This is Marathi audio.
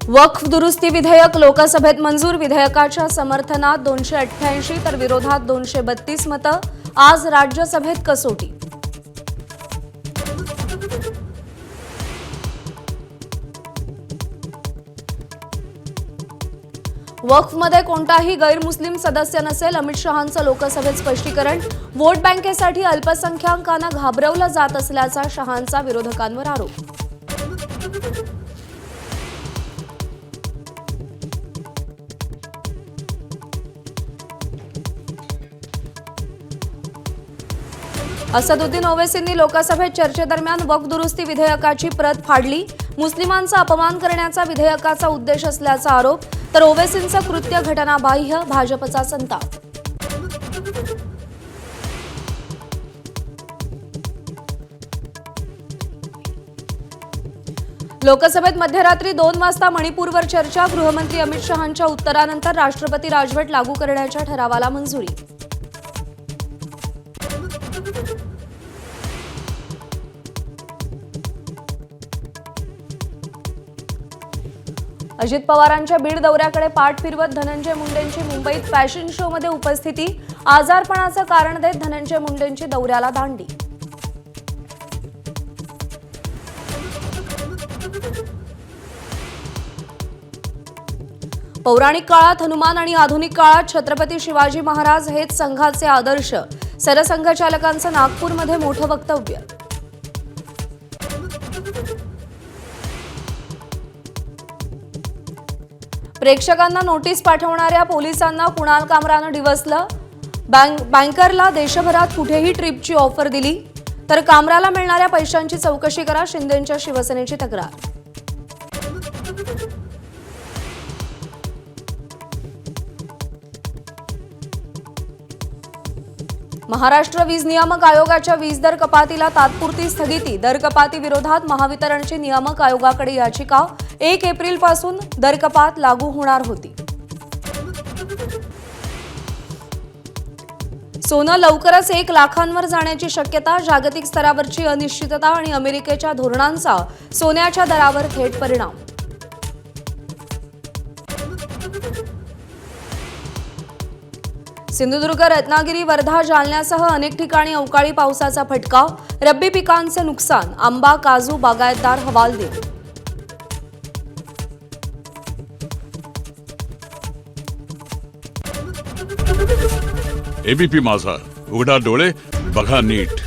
वक्फ दुरुस्ती विधेयक लोकसभेत मंजूर। विधेयकाच्या समर्थनात 288 तर विरोधात 232 मतं। आज राज्यसभेत कसोटी। वक्फमध्ये कोणताही गैरमुस्लिम सदस्य नसेल, अमित शहांचं लोकसभेत स्पष्टीकरण। वोट बँकेसाठी अल्पसंख्याकांना घाबरवलं जात असल्याचा शहांचा विरोधकांवर आरोप। असदुद्दीन ओवैसींनी लोकसभेत चर्चेदरम्यान वक्फ दुरुस्ती विधेयकाची प्रत फाडली। मुस्लिमांचा अपमान करण्याचा विधेयकाचा उद्देश असल्याचा आरोप, तर ओवैसींचं कृत्य घटनाबाह्य। भाजपचा संताप। लोकसभेत मध्यरात्री 2 वाजता मणिपूरवर चर्चा। गृहमंत्री अमित शहांच्या उत्तरानंतर राष्ट्रपती राजवट लागू करण्याच्या ठरावाला मंजुरी। अजित पवारांच्या बीड दौऱ्याकडे पाठ फिरवत धनंजय मुंडेंची मुंबईत फॅशन शोमध्ये उपस्थिती। आजारपणाचं कारण देत धनंजय मुंडेंची दौऱ्याला दांडी। पौराणिक काळात हनुमान आणि आधुनिक काळात छत्रपती शिवाजी महाराज हेच संघाचे आदर्श। सरसंघचालकांचं नागपूरमध्ये मोठं वक्तव्य। प्रेक्षकांना नोटीस पाठवणाऱ्या पोलिसांना कुणाल कामरानं डिवचलं। बँकरला देशभरात कुठेही ट्रिपची ऑफर दिली, तर कामराला मिळणाऱ्या पैशांची चौकशी करा। शिंदेंच्या शिवसेनेची तक्रार। महाराष्ट्र वीज नियामक आयोगाच्या वीज दर कपातीला तात्पुरती स्थगिती। दर कपाती विरोधात महावितरणची नियामक आयोगाकडे याचिका। 1 एप्रिलपासून दर कपात लागू होणार होती। सोनं लवकरच 1 लाखांवर जाण्याची शक्यता। जागतिक स्तरावरची अनिश्चितता आणि अमेरिकेच्या धोरणांचा सोन्याच्या दरावर थेट परिणाम। सिंधुदुर्ग, रत्नागिरी, वर्धा, जालन्यासह अनेक ठिकाणी अवकाळी पावसाचा फटका। रब्बी पिकांचे नुकसान। आंबा, काजू बागायतदार हवालदिल। एबीपी माझा, उघडा डोळे बघा नीट।